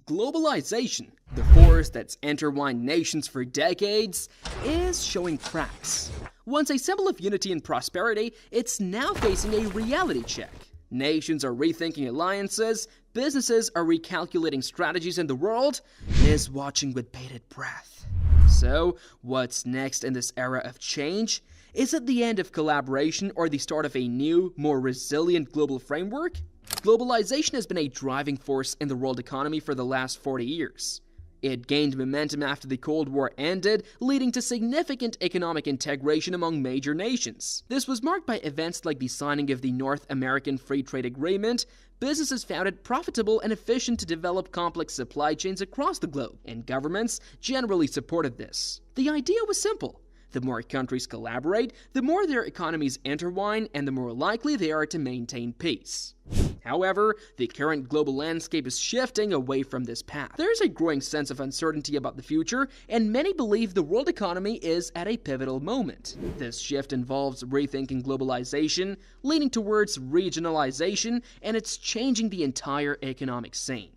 Globalization, the force that's intertwined nations for decades, is showing cracks. Once a symbol of unity and prosperity, it's now facing a reality check. Nations are rethinking alliances, businesses are recalculating strategies, and the world is watching with bated breath. So, what's next in this era of change? Is it the end of collaboration or the start of a new, more resilient global framework? Globalization has been a driving force in the world economy for the last 40 years. It gained momentum after the Cold War ended, leading to significant economic integration among major nations. This was marked by events like the signing of the North American Free Trade Agreement. Businesses found it profitable and efficient to develop complex supply chains across the globe, and governments generally supported this. The idea was simple. The more countries collaborate, the more their economies intertwine, and the more likely they are to maintain peace. However, the current global landscape is shifting away from this path. There is a growing sense of uncertainty about the future, and many believe the world economy is at a pivotal moment. This shift involves rethinking globalization, leaning towards regionalization, and it's changing the entire economic scene.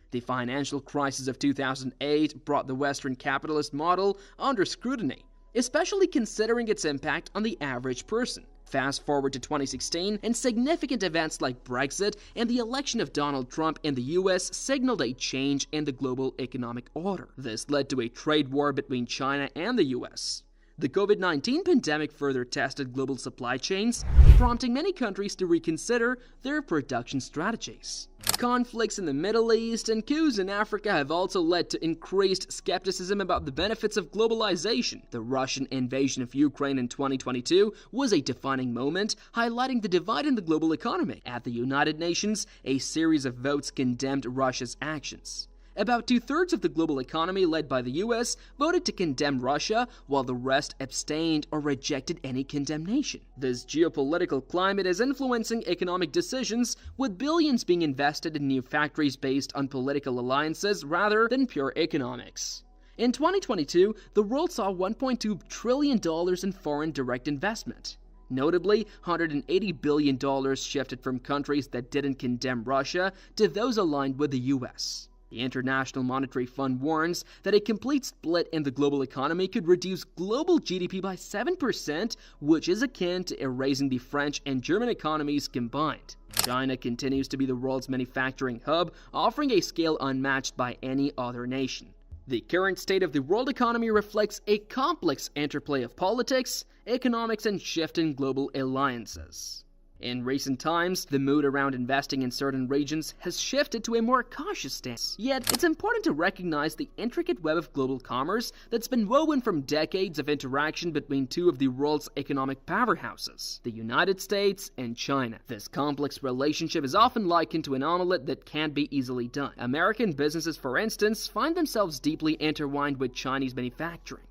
The financial crisis of 2008 brought the Western capitalist model under scrutiny, especially considering its impact on the average person. Fast forward to 2016, and significant events like Brexit and the election of Donald Trump in the US signaled a change in the global economic order. This led to a trade war between China and the US. The COVID-19 pandemic further tested global supply chains, prompting many countries to reconsider their production strategies. Conflicts in the Middle East and coups in Africa have also led to increased skepticism about the benefits of globalization. The Russian invasion of Ukraine in 2022 was a defining moment, highlighting the divide in the global economy. At the United Nations, a series of votes condemned Russia's actions. About two-thirds of the global economy, led by the US, voted to condemn Russia, while the rest abstained or rejected any condemnation. This geopolitical climate is influencing economic decisions, with billions being invested in new factories based on political alliances rather than pure economics. In 2022, the world saw $1.2 trillion in foreign direct investment. Notably, $180 billion shifted from countries that didn't condemn Russia to those aligned with the US. The International Monetary Fund warns that a complete split in the global economy could reduce global GDP by 7%, which is akin to erasing the French and German economies combined. China continues to be the world's manufacturing hub, offering a scale unmatched by any other nation. The current state of the world economy reflects a complex interplay of politics, economics, and shifting global alliances. In recent times, the mood around investing in certain regions has shifted to a more cautious stance. Yet, it's important to recognize the intricate web of global commerce that's been woven from decades of interaction between two of the world's economic powerhouses, the United States and China. This complex relationship is often likened to an omelette that can't be easily done. American businesses, for instance, find themselves deeply intertwined with Chinese manufacturing.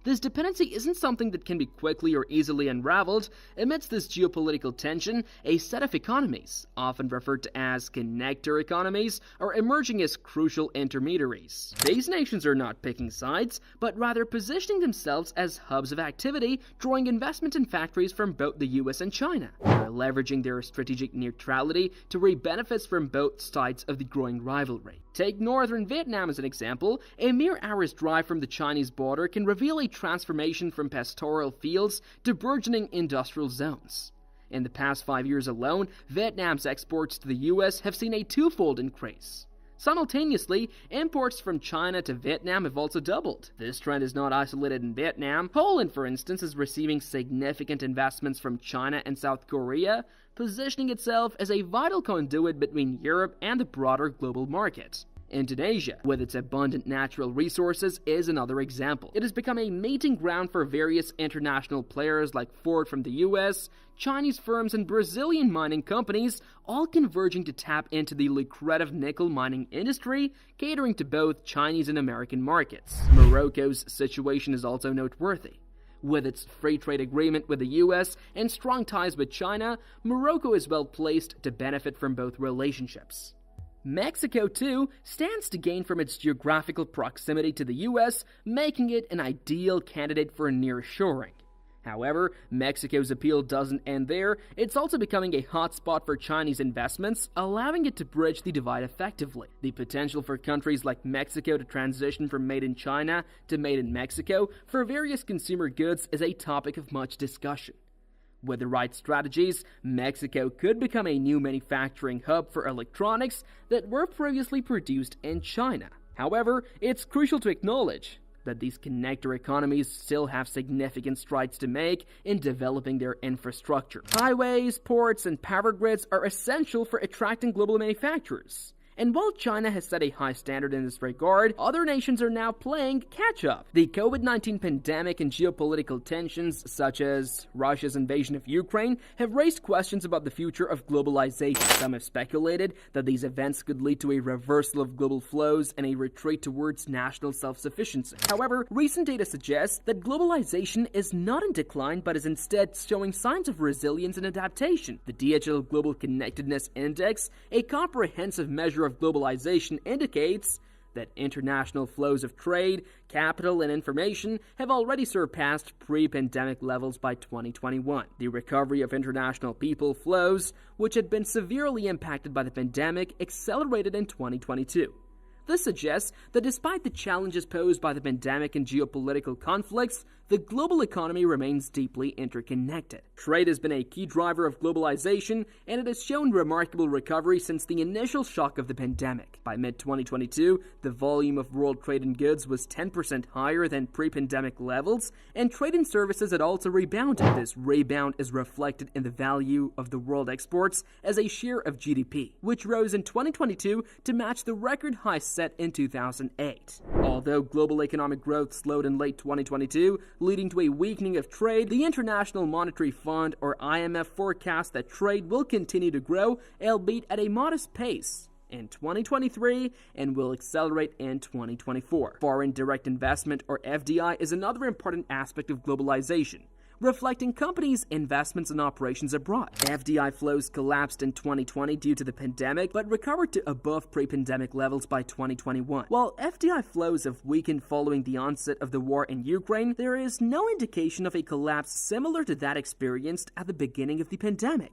This dependency isn't something that can be quickly or easily unraveled. Amidst this geopolitical tension, a set of economies, often referred to as connector economies, are emerging as crucial intermediaries. These nations are not picking sides, but rather positioning themselves as hubs of activity, drawing investment in factories from both the US and China. They're leveraging their strategic neutrality to reap benefits from both sides of the growing rivalry. Take northern Vietnam as an example. A mere hour's drive from the Chinese border can reveal a transformation from pastoral fields to burgeoning industrial zones. In the past 5 years alone, Vietnam's exports to the US have seen a twofold increase. Simultaneously, imports from China to Vietnam have also doubled. This trend is not isolated in Vietnam. Poland, for instance, is receiving significant investments from China and South Korea, positioning itself as a vital conduit between Europe and the broader global market. Indonesia, with its abundant natural resources, is another example. It has become a meeting ground for various international players like Ford from the US, Chinese firms, and Brazilian mining companies, all converging to tap into the lucrative nickel mining industry, catering to both Chinese and American markets. Morocco's situation is also noteworthy. With its free trade agreement with the US and strong ties with China, Morocco is well placed to benefit from both relationships. Mexico, too, stands to gain from its geographical proximity to the US, making it an ideal candidate for nearshoring. However, Mexico's appeal doesn't end there. It's also becoming a hotspot for Chinese investments, allowing it to bridge the divide effectively. The potential for countries like Mexico to transition from made in China to made in Mexico for various consumer goods is a topic of much discussion. With the right strategies, Mexico could become a new manufacturing hub for electronics that were previously produced in China. However, it's crucial to acknowledge that these connector economies still have significant strides to make in developing their infrastructure. Highways, ports, and power grids are essential for attracting global manufacturers. And while China has set a high standard in this regard, other nations are now playing catch-up. The COVID-19 pandemic and geopolitical tensions, such as Russia's invasion of Ukraine, have raised questions about the future of globalization. Some have speculated that these events could lead to a reversal of global flows and a retreat towards national self-sufficiency. However, recent data suggests that globalization is not in decline, but is instead showing signs of resilience and adaptation. The DHL Global Connectedness Index, a comprehensive measure of globalization, indicates that international flows of trade, capital, and information have already surpassed pre-pandemic levels by 2021. The recovery of international people flows, which had been severely impacted by the pandemic, accelerated in 2022. This suggests that despite the challenges posed by the pandemic and geopolitical conflicts, the global economy remains deeply interconnected. Trade has been a key driver of globalization, and it has shown remarkable recovery since the initial shock of the pandemic. By mid-2022, the volume of world trade in goods was 10% higher than pre-pandemic levels, and trade in services had also rebounded. This rebound is reflected in the value of the world exports as a share of GDP, which rose in 2022 to match the record high set in 2008. Although global economic growth slowed in late 2022, leading to a weakening of trade, the International Monetary Fund, or IMF, forecasts that trade will continue to grow, albeit at a modest pace, in 2023 and will accelerate in 2024. Foreign direct investment, or FDI, is another important aspect of globalization, reflecting companies' investments and operations abroad. FDI flows collapsed in 2020 due to the pandemic, but recovered to above pre-pandemic levels by 2021. While FDI flows have weakened following the onset of the war in Ukraine, there is no indication of a collapse similar to that experienced at the beginning of the pandemic.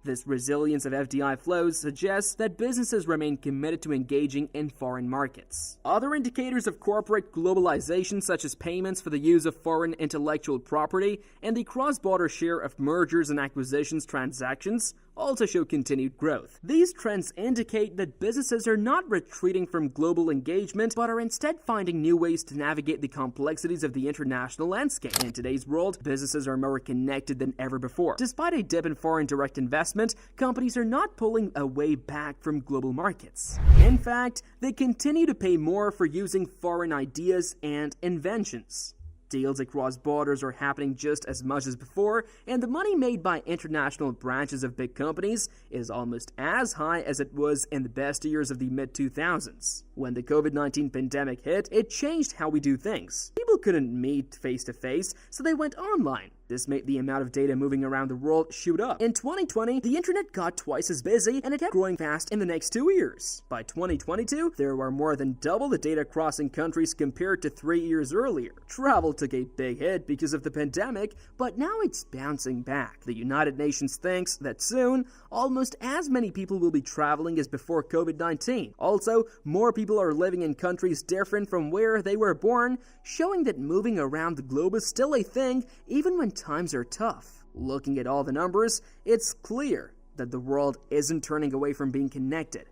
This resilience of FDI flows suggests that businesses remain committed to engaging in foreign markets. Other indicators of corporate globalization, such as payments for the use of foreign intellectual property and the cross-border share of mergers and acquisitions transactions, also show continued growth. These trends indicate that businesses are not retreating from global engagement, but are instead finding new ways to navigate the complexities of the international landscape. In today's world, businesses are more connected than ever before. Despite a dip in foreign direct investment, companies are not pulling away back from global markets. In fact, they continue to pay more for using foreign ideas and inventions. Deals across borders are happening just as much as before, and the money made by international branches of big companies is almost as high as it was in the best years of the mid-2000s. When the COVID-19 pandemic hit, it changed how we do things. People couldn't meet face-to-face, so they went online. This made the amount of data moving around the world shoot up. In 2020, the internet got twice as busy, and it kept growing fast in the next 2 years. By 2022, there were more than double the data crossing countries compared to 3 years earlier. Travel took a big hit because of the pandemic, but now it's bouncing back. The United Nations thinks that soon, almost as many people will be traveling as before COVID-19. Also, more people are living in countries different from where they were born, showing that moving around the globe is still a thing, even when times are tough. Looking at all the numbers, it's clear that the world isn't turning away from being connected.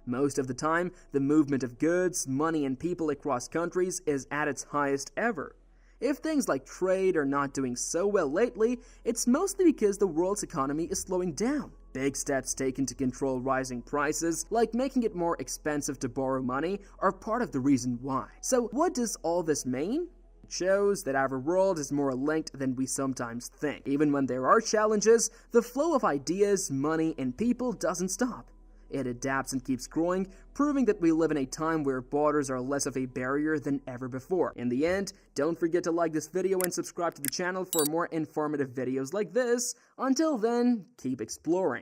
Most of the time, the movement of goods, money, and people across countries is at its highest ever. If things like trade are not doing so well lately, it's mostly because the world's economy is slowing down. Big steps taken to control rising prices, like making it more expensive to borrow money, are part of the reason why. So what does all this mean? It shows that our world is more linked than we sometimes think. Even when there are challenges, the flow of ideas, money, and people doesn't stop. It adapts and keeps growing, proving that we live in a time where borders are less of a barrier than ever before. In the end, don't forget to like this video and subscribe to the channel for more informative videos like this. Until then, keep exploring.